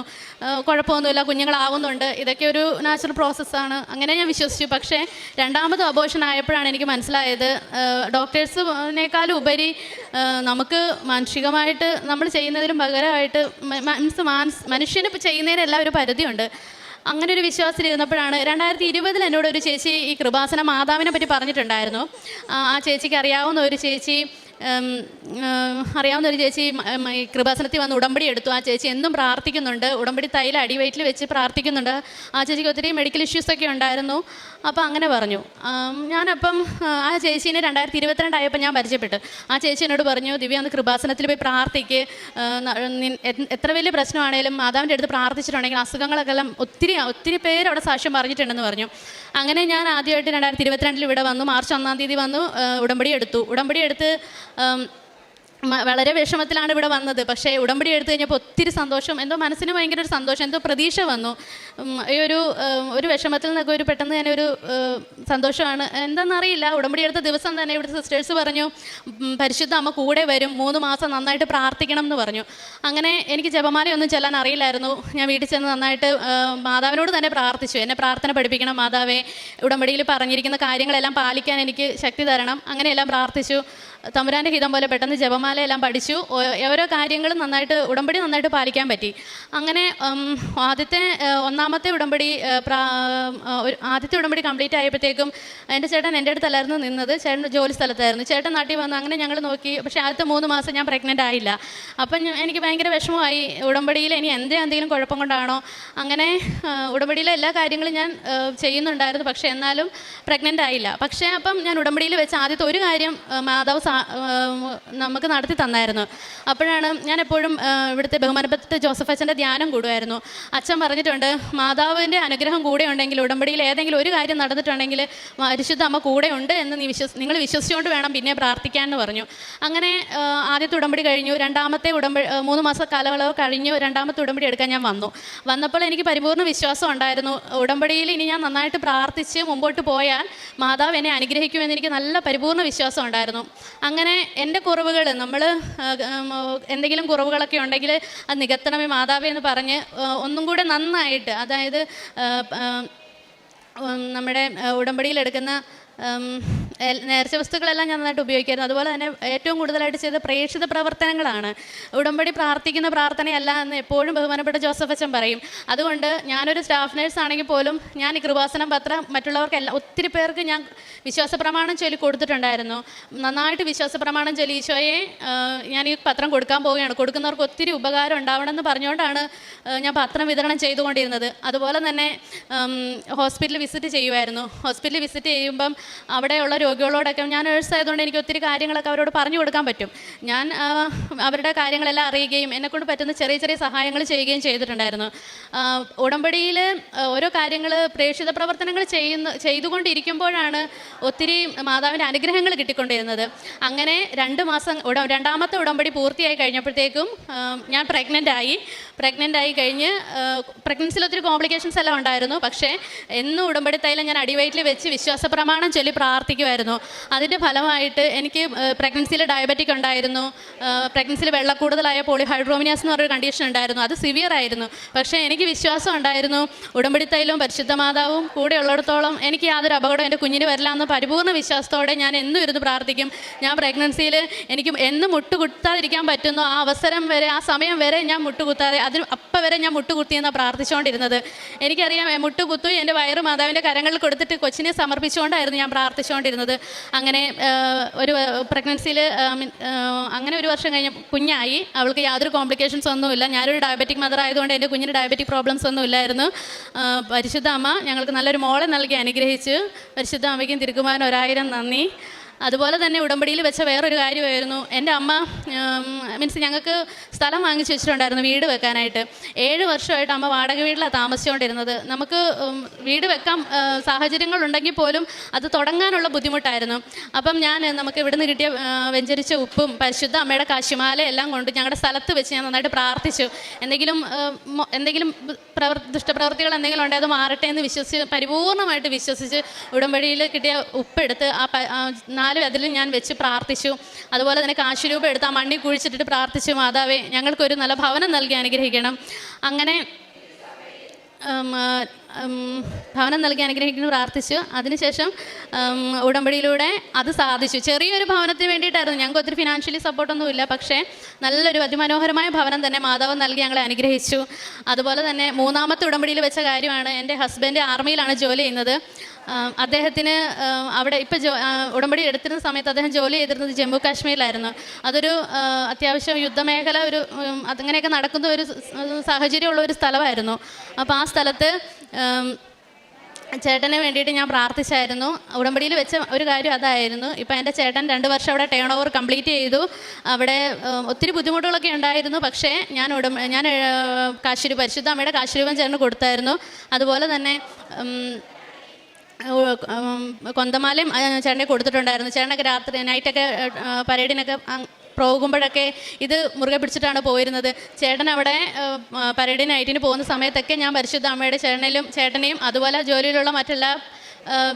കുഴപ്പമൊന്നുമില്ല, കുഞ്ഞുങ്ങളാവുന്നുണ്ട്, ഇതൊക്കെ ഒരു നാച്ചുറൽ പ്രോസസ്സാണ്, അങ്ങനെ ഞാൻ വിശ്വസിച്ചു. പക്ഷേ രണ്ടാമത് അബോർഷൻ ആയപ്പോഴാണ് എനിക്ക് മനസ്സിലായത് ഡോക്ടേഴ്സിനേക്കാളും ഉപരി നമുക്ക് മാനസികമായിട്ട് നമ്മൾ ചെയ്യുന്നതിലും പകരമായിട്ട് മനുഷ്യന് ചെയ്യുന്നതിനെല്ലാം ഒരു പരിധിയുണ്ട്. അങ്ങനെ ഒരു വിശ്വാസത്തിലിരുന്നപ്പോഴാണ് 2020 എന്നോട് ഒരു ചേച്ചി ഈ കൃപാസന മാതാവിനെ പറ്റി പറഞ്ഞിട്ടുണ്ടായിരുന്നു. ആ ചേച്ചിക്ക് അറിയാവുന്ന ഒരു ചേച്ചി കൃപാസനത്തിൽ വന്ന് ഉടമ്പടി എടുത്തു. ആ ചേച്ചി എന്നും പ്രാർത്ഥിക്കുന്നുണ്ട്, ഉടമ്പടി തൈല അടിവയറ്റിൽ വെച്ച് പ്രാർത്ഥിക്കുന്നുണ്ട്. ആ ചേച്ചിക്ക് ഒത്തിരി മെഡിക്കൽ ഇഷ്യൂസൊക്കെ ഉണ്ടായിരുന്നു. അപ്പോൾ അങ്ങനെ പറഞ്ഞു. ഞാനപ്പം ആ ചേച്ചീനെ 2022 ആയപ്പോൾ ഞാൻ പരിചയപ്പെട്ടു. ആ ചേച്ചി എന്നോട് പറഞ്ഞു, ദിവ്യ ഒന്ന് കൃപാസനത്തിൽ പോയി പ്രാർത്ഥിക്ക്, എത്ര വലിയ പ്രശ്നമാണേലും മാതാവിൻ്റെ അടുത്ത് പ്രാർത്ഥിച്ചിട്ടുണ്ടെങ്കിൽ അസുഖങ്ങളൊക്കെ എല്ലാം ഒത്തിരി പേര് അവിടെ സാക്ഷ്യം പറഞ്ഞിട്ടുണ്ടെന്ന് പറഞ്ഞു. അങ്ങനെ ഞാൻ ആദ്യമായിട്ട് 2022 ഇവിടെ വന്നു. മാർച്ച് 1-ാം തീയതി വന്നു ഉടമ്പടി എടുത്തു. ഉടമ്പടി എടുത്ത് വളരെ വിഷമത്തിലാണ് ഇവിടെ വന്നത്. പക്ഷേ ഉടമ്പടി എടുത്തു കഴിഞ്ഞപ്പോൾ ഒത്തിരി സന്തോഷം, എന്തോ മനസ്സിന് ഭയങ്കര ഒരു സന്തോഷം, എന്തോ പ്രതീക്ഷ വന്നു. ഈ ഒരു വിഷമത്തിൽ നിന്നൊക്കെ ഒരു പെട്ടെന്ന് തന്നെ ഒരു സന്തോഷമാണ്. എന്താണെന്നറിയില്ല. ഉടമ്പടി എടുത്ത ദിവസം തന്നെ ഇവിടുത്തെ സിസ്റ്റേഴ്സ് പറഞ്ഞു പരിശുദ്ധ അമ്മ കൂടെ വരും, 3 മാസം നന്നായിട്ട് പ്രാർത്ഥിക്കണം എന്ന് പറഞ്ഞു. അങ്ങനെ എനിക്ക് ജപമാലയൊന്നും ചെല്ലാൻ അറിയില്ലായിരുന്നു. ഞാൻ വീട്ടിൽ ചെന്ന് നന്നായിട്ട് മാതാവിനോട് തന്നെ പ്രാർത്ഥിച്ചു. എന്നെ പ്രാർത്ഥന പഠിപ്പിക്കണം മാതാവേ, ഉടമ്പടിയിൽ പറഞ്ഞിരിക്കുന്ന കാര്യങ്ങളെല്ലാം പാലിക്കാൻ എനിക്ക് ശക്തി തരണം. അങ്ങനെയെല്ലാം പ്രാർത്ഥിച്ചു. തമ്പുരാൻ്റെ ഹിതം പോലെ പെട്ടെന്ന് ജപമാലയെല്ലാം പഠിച്ചു. ഓരോ കാര്യങ്ങളും ഉടമ്പടി നന്നായിട്ട് പാലിക്കാൻ പറ്റി. അങ്ങനെ ഒന്നാമത്തെ ഉടമ്പടി കംപ്ലീറ്റ് ആയപ്പോഴത്തേക്കും എൻ്റെ ചേട്ടൻ എൻ്റെ അടുത്തല്ലായിരുന്നു നിന്നത്. ചേട്ടൻ ജോലി സ്ഥലത്തായിരുന്നു. ചേട്ടൻ നാട്ടിൽ വന്നു. അങ്ങനെ ഞങ്ങൾ നോക്കി. പക്ഷേ ആദ്യത്തെ 3 മാസം ഞാൻ പ്രഗ്നൻ്റ് ആയില്ല. അപ്പം എനിക്ക് ഭയങ്കര വിഷമമായി. ഉടമ്പടിയിൽ ഇനി എന്തെങ്കിലും കുഴപ്പം കൊണ്ടാണോ? അങ്ങനെ ഉടമ്പടിയിലെ എല്ലാ കാര്യങ്ങളും ഞാൻ ചെയ്യുന്നുണ്ടായിരുന്നു. പക്ഷേ എന്നാലും പ്രഗ്നൻ്റ് ആയില്ല. പക്ഷേ അപ്പം ഞാൻ ഉടമ്പടിയിൽ വെച്ച് ആദ്യത്തെ ഒരു കാര്യം മാതാവ് നമുക്ക് നടത്തി തന്നായിരുന്നു. അപ്പോഴാണ് ഞാൻ എപ്പോഴും ഇവിടുത്തെ ബഹുമാനപ്പെട്ട ജോസഫ് അച്ഛൻ്റെ ധ്യാനം കൂടുമായിരുന്നു. അച്ഛൻ പറഞ്ഞിട്ടുണ്ട് മാതാവിൻ്റെ അനുഗ്രഹം കൂടെ ഉണ്ടെങ്കിൽ ഉടമ്പടിയിൽ ഏതെങ്കിലും ഒരു കാര്യം നടന്നിട്ടുണ്ടെങ്കിൽ പരിശുദ്ധ അമ്മ കൂടെ ഉണ്ട് എന്ന് നിങ്ങൾ വിശ്വസിച്ചുകൊണ്ട് വേണം പിന്നെ പ്രാർത്ഥിക്കാമെന്ന് പറഞ്ഞു. അങ്ങനെ ആദ്യത്തെ ഉടമ്പടി കഴിഞ്ഞു. 3 മാസ കാലയളവ് കഴിഞ്ഞു. 2ാമത്തെ ഉടമ്പടി എടുക്കാൻ ഞാൻ വന്നപ്പോൾ എനിക്ക് പരിപൂർണ്ണ വിശ്വാസം ഉണ്ടായിരുന്നു. ഉടമ്പടിയിൽ ഇനി ഞാൻ നന്നായിട്ട് പ്രാർത്ഥിച്ച് മുമ്പോട്ട് പോയാൽ മാതാവ് എന്നെ അനുഗ്രഹിക്കുമെന്ന് എനിക്ക് നല്ല പരിപൂർണ്ണ വിശ്വാസം ഉണ്ടായിരുന്നു. അങ്ങനെ എൻ്റെ കുറവുകൾ എന്തെങ്കിലും കുറവുകളൊക്കെ ഉണ്ടെങ്കിൽ അത് നികത്തണമേ മാതാവേ എന്ന് പറഞ്ഞ് ഒന്നും കൂടെ നന്നായിട്ട്, അതായത് നമ്മുടെ ഉടമ്പടിയിലെടുക്കുന്ന നേർച്ച വസ്തുക്കളെല്ലാം ഞാൻ നന്നായിട്ട് ഉപയോഗിക്കായിരുന്നു. അതുപോലെ തന്നെ ഏറ്റവും കൂടുതലായിട്ട് ചെയ്ത പ്രേക്ഷിത പ്രവർത്തനങ്ങളാണ്. ഉടമ്പടി പ്രാർത്ഥിക്കുന്ന പ്രാർത്ഥനയല്ല എന്ന് എപ്പോഴും ബഹുമാനപ്പെട്ട ജോസഫ് അച്ഛൻ പറയും. അതുകൊണ്ട് ഞാനൊരു സ്റ്റാഫ് നേഴ്സ് ആണെങ്കിൽ പോലും ഞാൻ ഈ കൃപാസനം പത്രം മറ്റുള്ളവർക്കെല്ലാം ഒത്തിരി പേർക്ക് ഞാൻ വിശ്വാസ പ്രമാണം ചൊല്ലി കൊടുത്തിട്ടുണ്ടായിരുന്നു. നന്നായിട്ട് വിശ്വാസ പ്രമാണം ചൊല്ലി ഈശോയെ ഞാൻ ഈ പത്രം കൊടുക്കാൻ പോവുകയാണ്, കൊടുക്കുന്നവർക്ക് ഒത്തിരി ഉപകാരം ഉണ്ടാവണമെന്ന് പറഞ്ഞുകൊണ്ടാണ് ഞാൻ പത്രം വിതരണം ചെയ്തുകൊണ്ടിരുന്നത്. അതുപോലെ തന്നെ ഹോസ്പിറ്റലിൽ വിസിറ്റ് ചെയ്യുമായിരുന്നു. ഹോസ്പിറ്റലിൽ വിസിറ്റ് ചെയ്യുമ്പം അവിടെയുള്ള രോഗികളോടൊക്കെ ഞാൻ നേഴ്സായതുകൊണ്ട് എനിക്ക് ഒത്തിരി കാര്യങ്ങളൊക്കെ അവരോട് പറഞ്ഞു കൊടുക്കാൻ പറ്റും. ഞാൻ അവരുടെ കാര്യങ്ങളെല്ലാം അറിയുകയും എന്നെക്കൊണ്ട് പറ്റുന്ന ചെറിയ ചെറിയ സഹായങ്ങൾ ചെയ്യുകയും ചെയ്തിട്ടുണ്ടായിരുന്നു. ഉടമ്പടിയിൽ ഓരോ കാര്യങ്ങൾ പ്രേക്ഷിത പ്രവർത്തനങ്ങൾ ചെയ്തുകൊണ്ടിരിക്കുമ്പോഴാണ് ഒത്തിരി മാതാവിൻ്റെ അനുഗ്രഹങ്ങൾ കിട്ടിക്കൊണ്ടിരുന്നത്. അങ്ങനെ 2 മാസം 2ാമത്തെ ഉടമ്പടി പൂർത്തിയായി കഴിഞ്ഞപ്പോഴത്തേക്കും ഞാൻ പ്രഗ്നൻ്റ് ആയി കഴിഞ്ഞ് പ്രഗ്നൻസിയിൽ ഒത്തിരി കോംപ്ലിക്കേഷൻസ് എല്ലാം ഉണ്ടായിരുന്നു. പക്ഷേ എന്നും ഉടമ്പടി തൈലം ഞാൻ അടിവയറ്റിൽ വെച്ച് വിശ്വാസ പ്രമാണം ചൊല്ലി പ്രാർത്ഥിക്കുമായിരുന്നു. അതിൻ്റെ ഫലമായിട്ട് എനിക്ക് പ്രഗ്നൻസിയിൽ ഡയബറ്റിക് ഉണ്ടായിരുന്നു. പ്രഗ്നൻസിയിൽ വെള്ളക്കൂടുതലായ പോളിഹൈഡ്രോമിയാസ് എന്ന് പറഞ്ഞൊരു കണ്ടീഷൻ ഉണ്ടായിരുന്നു. അത് സിവിയർ ആയിരുന്നു. പക്ഷേ എനിക്ക് വിശ്വാസം ഉണ്ടായിരുന്നു ഉടമ്പടി തൈലവും പരിശുദ്ധ മാതാവും കൂടെ ഉള്ളിടത്തോളം എനിക്ക് യാതൊരു അപകടം എൻ്റെ കുഞ്ഞിന് വരില്ല എന്ന പരിപൂർണ്ണ വിശ്വാസത്തോടെ ഞാൻ എന്നും ഇരുന്ന് പ്രാർത്ഥിക്കും. ഞാൻ പ്രഗ്നൻസിയിൽ എനിക്ക് എന്ന് മുട്ടുകുത്താതിരിക്കാൻ പറ്റുന്നു ആ അവസരം വരെ, ആ സമയം വരെ ഞാൻ മുട്ടുകുത്താതെ അപ്പം വരെ ഞാൻ മുട്ടുകുത്തിയെന്നാണ് പ്രാർത്ഥിച്ചുകൊണ്ടിരുന്നത്. എനിക്കറിയാം മുട്ടുകുത്തു എൻ്റെ വയറ് മാതാവിൻ്റെ കരങ്ങളിൽ കൊടുത്തിട്ട് കൊച്ചിനെ സമർപ്പിച്ചുകൊണ്ടായിരുന്നു ഞാൻ പ്രാർത്ഥിച്ചുകൊണ്ടിരുന്നത്. അങ്ങനെ ഒരു പ്രഗ്നൻസിയിൽ അങ്ങനെ 1 വർഷം കഴിഞ്ഞ് കുഞ്ഞായി. അവൾക്ക് യാതൊരു കോംപ്ലിക്കേഷൻസ് ഒന്നുമില്ല. ഞാനൊരു ഡയബറ്റിക് മദർ ആയതുകൊണ്ട് എൻ്റെ കുഞ്ഞിന് ഡയബറ്റിക് പ്രോബ്ലംസ് ഒന്നും ഇല്ലായിരുന്നു. പരിശുദ്ധ അമ്മ ഞങ്ങൾക്ക് നല്ലൊരു മോളെ നൽകി അനുഗ്രഹിച്ചു. പരിശുദ്ധ അമ്മയ്ക്കും തിരുക്കുമാരൻ 1000 നന്ദി. അതുപോലെ തന്നെ ഉടമ്പടിയിൽ വെച്ച വേറൊരു കാര്യമായിരുന്നു, എൻ്റെ അമ്മ ഞങ്ങൾക്ക് സ്ഥലം വാങ്ങിച്ചു വെച്ചിട്ടുണ്ടായിരുന്നു വീട് വെക്കാനായിട്ട്. 7 വർഷമായിട്ട് അമ്മ വാടക വീട്ടിലാണ് താമസിച്ചുകൊണ്ടിരുന്നത്. നമുക്ക് വീട് വെക്കാൻ സാഹചര്യങ്ങളുണ്ടെങ്കിൽ പോലും അത് തുടങ്ങാനുള്ള ബുദ്ധിമുട്ടായിരുന്നു. അപ്പം നമുക്ക് ഇവിടുന്ന് കിട്ടിയ വെഞ്ചരിച്ച ഉപ്പും പരിശുദ്ധ അമ്മയുടെ കാശിമാല എല്ലാം കൊണ്ട് ഞങ്ങളുടെ സ്ഥലത്ത് വെച്ച് ഞാൻ നന്നായിട്ട് പ്രാർത്ഥിച്ചു. എന്തെങ്കിലും ദുഷ്ടപ്രവൃത്തികൾ എന്തെങ്കിലും ഉണ്ടെങ്കിൽ അത് മാറട്ടെ എന്ന് പരിപൂർണമായിട്ട് വിശ്വസിച്ച് ഉടമ്പടിയിൽ കിട്ടിയ ഉപ്പെടുത്ത് ആ 4 അതിൽ ഞാൻ വെച്ച് പ്രാർത്ഥിച്ചു. അതുപോലെ തന്നെ കാശുരൂപം എടുത്ത് ആ മണ്ണിൽ കുഴിച്ചിട്ടിട്ട് പ്രാർത്ഥിച്ചു, മാതാവേ ഞങ്ങൾക്കൊരു നല്ല ഭവനം നൽകി അനുഗ്രഹിക്കണം. അങ്ങനെ ഭവനം നൽകി അനുഗ്രഹിക്കുന്നു പ്രാർത്ഥിച്ചു. അതിനുശേഷം ഉടമ്പടിയിലൂടെ അത് സാധിച്ചു. ചെറിയൊരു ഭവനത്തിന് വേണ്ടിയിട്ടായിരുന്നു. ഞങ്ങൾക്ക് ഒത്തിരി ഫിനാൻഷ്യലി സപ്പോർട്ടൊന്നുമില്ല. പക്ഷേ നല്ലൊരു അതിമനോഹരമായ ഭവനം തന്നെ മാതാവ് നൽകി ഞങ്ങളെ അനുഗ്രഹിച്ചു. അതുപോലെ തന്നെ 3ാമത്തെ ഉടമ്പടിയിൽ വെച്ച കാര്യമാണ്, എൻ്റെ ഹസ്ബൻഡ് ആർമിയിലാണ് ജോലി ചെയ്യുന്നത്. അദ്ദേഹത്തിന് അവിടെ ഉടമ്പടി എടുത്തിരുന്ന സമയത്ത് അദ്ദേഹം ജോലി ചെയ്തിരുന്നത് ജമ്മു കാശ്മീരിലായിരുന്നു. അതൊരു അത്യാവശ്യം യുദ്ധമേഖല അങ്ങനെയൊക്കെ നടക്കുന്ന ഒരു സാഹചര്യമുള്ള ഒരു സ്ഥലമായിരുന്നു. അപ്പോൾ ആ സ്ഥലത്ത് ചേട്ടന് വേണ്ടിയിട്ട് ഞാൻ പ്രാർത്ഥിച്ചായിരുന്നു. ഉടമ്പടിയിൽ വെച്ച ഒരു കാര്യം അതായിരുന്നു. ഇപ്പം എൻ്റെ ചേട്ടൻ 2 വർഷം അവിടെ ടേൺ ഓവർ കംപ്ലീറ്റ് ചെയ്തു. അവിടെ ഒത്തിരി ബുദ്ധിമുട്ടുകളൊക്കെ ഉണ്ടായിരുന്നു. പക്ഷേ ഞാൻ പരിശുദ്ധ അമ്മയുടെ കാശുരൂപം ചേട്ടന് കൊടുത്തായിരുന്നു. അതുപോലെ തന്നെ കൊന്തമാലയും ചേട്ടനെ കൊടുത്തിട്ടുണ്ടായിരുന്നു. ചേട്ടനൊക്കെ നൈറ്റൊക്കെ പരേഡിനൊക്കെ പോകുമ്പോഴൊക്കെ ഇത് മുറുകെ പിടിച്ചിട്ടാണ് പോയിരുന്നത്. ചേട്ടൻ അവിടെ പരേഡ് നൈറ്റിന് പോകുന്ന സമയത്തൊക്കെ ഞാൻ പരിശുദ്ധ അമ്മയുടെ ചേട്ടനെയും അതുപോലെ ജോലിയിലുള്ള മറ്റെല്ലാ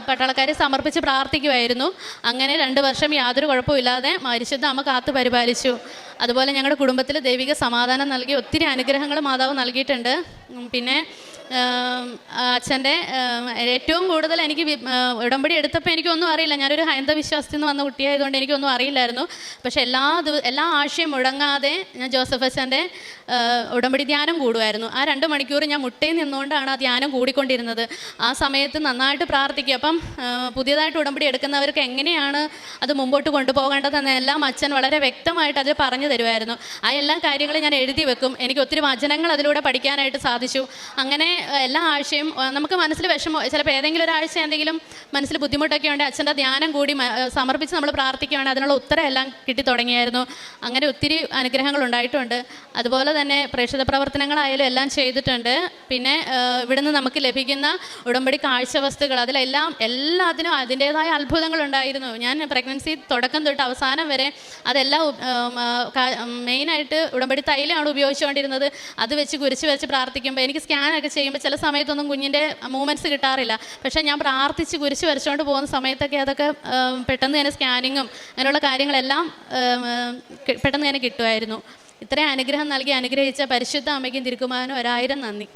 പട്ടാളക്കാരെ സമർപ്പിച്ച് പ്രാർത്ഥിക്കുമായിരുന്നു. അങ്ങനെ 2 വർഷം യാതൊരു കുഴപ്പമില്ലാതെ പരിശുദ്ധ അമ്മ കാത്തു പരിപാലിച്ചു. അതുപോലെ ഞങ്ങളുടെ കുടുംബത്തിൽ ദൈവിക സമാധാനം നൽകി ഒത്തിരി അനുഗ്രഹങ്ങൾ മാതാവ് നൽകിയിട്ടുണ്ട്. പിന്നെ അച്ഛൻ്റെ ഏറ്റവും കൂടുതൽ എനിക്ക് ഉടമ്പടി എടുത്തപ്പോൾ എനിക്കൊന്നും അറിയില്ല. ഞാനൊരു ഹൈന്ദവ വിശ്വാസത്തിൽ നിന്ന് വന്ന കുട്ടിയായതുകൊണ്ട് എനിക്കൊന്നും അറിയില്ലായിരുന്നു. പക്ഷേ എല്ലാ ആഴ്ചയും മുടങ്ങാതെ ഞാൻ ജോസഫ് അച്ഛൻ്റെ ഉടമ്പടി ധ്യാനം കൂടുമായിരുന്നു. ആ 2 മണിക്കൂർ ഞാൻ മുട്ടയിൽ നിന്നുകൊണ്ടാണ് ആ ധ്യാനം കൂടിക്കൊണ്ടിരുന്നത്. ആ സമയത്ത് നന്നായിട്ട് പ്രാർത്ഥിക്കുക. അപ്പം പുതിയതായിട്ട് ഉടമ്പടി എടുക്കുന്നവർക്ക് എങ്ങനെയാണ് അത് മുമ്പോട്ട് കൊണ്ടുപോകേണ്ടതെന്ന് എല്ലാം അച്ഛൻ വളരെ വ്യക്തമായിട്ട് അത് പറഞ്ഞു തരുമായിരുന്നു. ആ എല്ലാ കാര്യങ്ങളും ഞാൻ എഴുതി വെക്കും. എനിക്ക് ഒത്തിരി വചനങ്ങൾ അതിലൂടെ പഠിക്കാനായിട്ട് സാധിച്ചു. അങ്ങനെ എല്ലാ ആഴ്ചയും നമുക്ക് മനസ്സിൽ വിഷമോ ചിലപ്പോൾ ഏതെങ്കിലും ഒരാഴ്ച എന്തെങ്കിലും മനസ്സിൽ ബുദ്ധിമുട്ടൊക്കെ ഉണ്ടെങ്കിൽ അച്ഛൻ്റെ ധ്യാനം കൂടി സമർപ്പിച്ച് നമ്മൾ പ്രാർത്ഥിക്കുകയാണെങ്കിൽ അതിനുള്ള ഉത്തരം എല്ലാം കിട്ടി തുടങ്ങിയായിരുന്നു. അങ്ങനെ ഒത്തിരി അനുഗ്രഹങ്ങൾ ഉണ്ടായിട്ടുണ്ട്. അതുപോലെ തന്നെ പ്രേക്ഷിത പ്രവർത്തനങ്ങളായാലും എല്ലാം ചെയ്തിട്ടുണ്ട്. പിന്നെ ഇവിടുന്ന് നമുക്ക് ലഭിക്കുന്ന ഉടമ്പടി കാഴ്ചവസ്തുക്കൾ എല്ലാത്തിനും അതിൻ്റേതായ അത്ഭുതങ്ങളുണ്ടായിരുന്നു. ഞാൻ പ്രഗ്നൻസി തുടക്കം തൊട്ട് അവസാനം വരെ അതെല്ലാം മെയിനായിട്ട് ഉടമ്പടി തൈലമാണ് ഉപയോഗിച്ചുകൊണ്ടിരുന്നത്. അത് വെച്ച് കുരിശ് വെച്ച് പ്രാർത്ഥിക്കുമ്പോൾ എനിക്ക് സ്കാനൊക്കെ ചെയ്യുമ്പോൾ ചില സമയത്തൊന്നും കുഞ്ഞിൻ്റെ മൂവ്മെൻറ്റ്സ് കിട്ടാറില്ല. പക്ഷേ ഞാൻ പ്രാർത്ഥിച്ച് കുരിശ് വരച്ചുകൊണ്ട് പോകുന്ന സമയത്തൊക്കെ അതൊക്കെ പെട്ടെന്ന് തന്നെ സ്കാനിങ്ങും അങ്ങനെയുള്ള കാര്യങ്ങളെല്ലാം പെട്ടെന്ന് തന്നെ കിട്ടുമായിരുന്നു. ഇത്രയും അനുഗ്രഹം നൽകി അനുഗ്രഹിച്ച പരിശുദ്ധ അമ്മയ്ക്കും തിരുക്കുമാരനും 1000 നന്ദി.